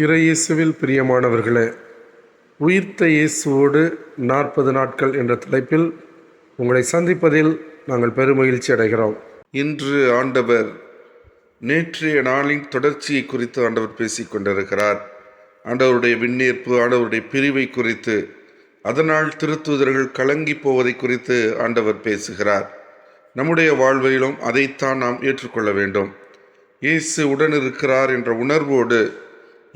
இறையேசுவில் பிரியமானவர்களே, உயிர்த்த இயேசுவோடு 40 நாட்கள் என்ற தலைப்பில் உங்களை சந்திப்பதில் நாங்கள் பெருமகிழ்ச்சி அடைகிறோம். இன்று ஆண்டவர் நேற்றைய நாளின் தொடர்ச்சியை குறித்து ஆண்டவர் பேசிக் கொண்டிருக்கிறார். ஆண்டவருடைய விண்ணேற்பு, ஆண்டவருடைய பிரிவை குறித்து, அதனால் திருத்தூதர்கள் கலங்கி போவதை குறித்து ஆண்டவர் பேசுகிறார். நம்முடைய வாழ்விலும் அதைத்தான் நாம் ஏற்றுக்கொள்ள வேண்டும். இயேசு உடன் இருக்கிறார் என்ற உணர்வோடு,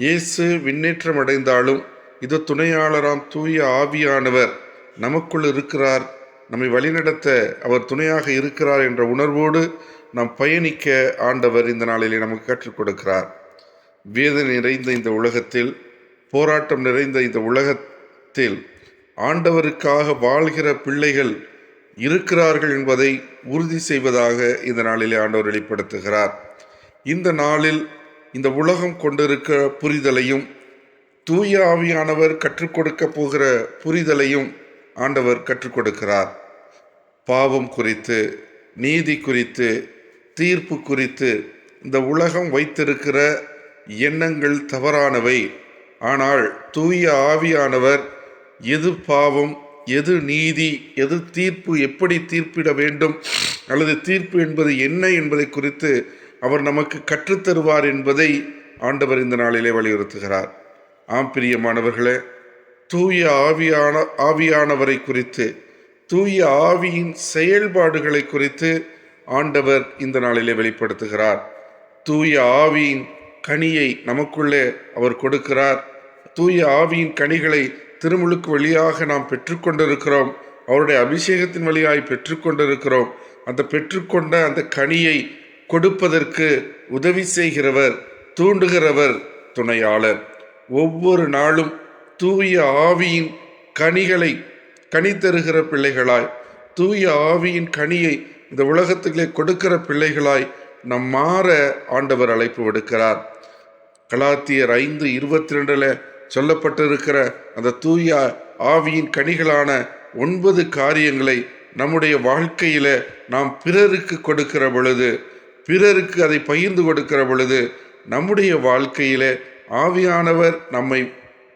இயேசு விண்ணேற்றம் அடைந்தாலும் இது துணையாளராம் தூய ஆவியானவர் நமக்குள் இருக்கிறார், நம்மை வழிநடத்த அவர் துணையாக இருக்கிறார் என்ற உணர்வோடு நாம் பயணிக்க ஆண்டவர் இந்த நாளிலே நமக்கு கற்றுக் கொடுக்கிறார். வேதனை நிறைந்த இந்த உலகத்தில், போராட்டம் நிறைந்த இந்த உலகத்தில் ஆண்டவருக்காக வாழ்கிற பிள்ளைகள் இருக்கிறார்கள் என்பதை உறுதி செய்வதாக இந்த நாளிலே ஆண்டவர் வெளிப்படுத்துகிறார். இந்த நாளில் இந்த உலகம் கொண்டிருக்கிற புரிதலையும், தூய ஆவியானவர் கற்றுக் கொடுக்க போகிற புரிதலையும் ஆண்டவர் கற்றுக் கொடுக்கிறார். பாவம் குறித்து, நீதி குறித்து, தீர்ப்பு குறித்து இந்த உலகம் வைத்திருக்கிற எண்ணங்கள் தவறானவை. ஆனால் தூய ஆவியானவர் எது பாவம், எது நீதி, எது தீர்ப்பு, எப்படி தீர்ப்பிட வேண்டும், அல்லது தீர்ப்பு என்பது என்ன என்பதை குறித்து அவர் நமக்கு கற்றுத்தருவார் என்பதை ஆண்டவர் இந்த நாளிலே வலியுறுத்துகிறார். ஆம் பிரியமானவர்களே, தூய ஆவியானவரை குறித்து, தூய ஆவியின் செயல்பாடுகளை குறித்து ஆண்டவர் இந்த நாளிலே வெளிப்படுத்துகிறார். தூய ஆவியின் கனியை நமக்குள்ளே அவர் கொடுக்கிறார். தூய ஆவியின் கனிகளை திருமுழுக்கு வழியாக நாம் பெற்றுக்கொண்டிருக்கிறோம். அவருடைய அபிஷேகத்தின் வழியாய் பெற்றுக்கொண்டிருக்கிறோம். அந்த பெற்றுக்கொண்ட அந்த கனியை கொடுப்பதற்கு உதவி செய்கிறவர், தூண்டுகிறவர் துணையாளர். ஒவ்வொரு நாளும் தூய ஆவியின் கனிகளை கனித்தருகிற பிள்ளைகளாய், தூய ஆவியின் கனியை இந்த உலகத்திலே கொடுக்கிற பிள்ளைகளாய் நம் மாற ஆண்டவர் அழைப்பு விடுக்கிறார். கலாத்தியர் 5:22 சொல்லப்பட்டிருக்கிற அந்த தூய ஆவியின் கனிகளான 9 காரியங்களை நம்முடைய வாழ்க்கையில நாம் பிறருக்கு கொடுக்கிற பொழுது, பிறருக்கு அதை பகிர்ந்து கொடுக்கிற பொழுது, நம்முடைய வாழ்க்கையிலே ஆவியானவர் நம்மை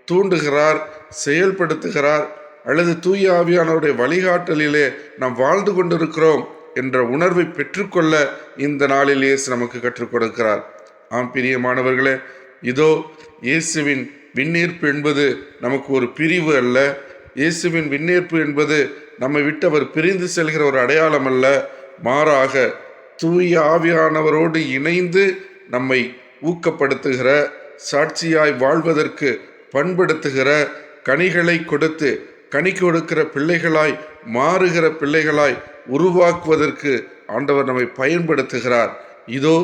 தூண்டுகிறார், செயல்படுத்துகிறார், அல்லது தூய ஆவியானவருடைய வழிகாட்டலிலே நாம் வாழ்ந்து கொண்டிருக்கிறோம் என்ற உணர்வை பெற்றுக்கொள்ள இந்த நாளில் இயேசு நமக்கு கற்றுக் கொடுக்கிறார். ஆம் பிரியமானவர்களே, இதோ இயேசுவின் விண்ணேற்பு என்பது நமக்கு ஒரு பிரிவு அல்ல. இயேசுவின் விண்ணேற்பு என்பது நம்மை விட்டு அவர் பிரிந்து செல்கிற ஒரு அடையாளம் அல்ல. மாறாக தூய ஆவியானவரோடு இணைந்து நம்மை ஊக்கப்படுத்துகிற, சாட்சியாய் வாழ்வதற்கு பண்படுத்துகிற, கனிகளை கொடுத்து கனி கொடுக்கிற பிள்ளைகளாய் மாறுகிற பிள்ளைகளாய் உருவாக்குவதற்கு ஆண்டவர் நம்மை பயன்படுத்துகிறார். இதோ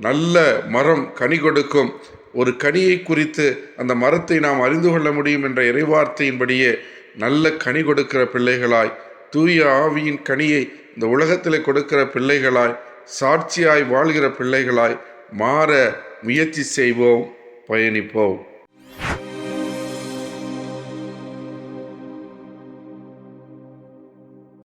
நல்ல மரம் கனி கொடுக்கும். ஒரு கனியை குறித்து அந்த மரத்தை நாம் அறிந்து கொள்ள முடியும் என்ற இறைவார்த்தையின்படியே நல்ல கனி கொடுக்கிற பிள்ளைகளாய், தூய ஆவியின் கனியை இந்த உலகத்தில் கொடுக்கிற பிள்ளைகளாய், சாட்சியாய் வாழ்கிற பிள்ளைகளாய் மாற முயற்சி செய்வோம், பயணிப்போம்.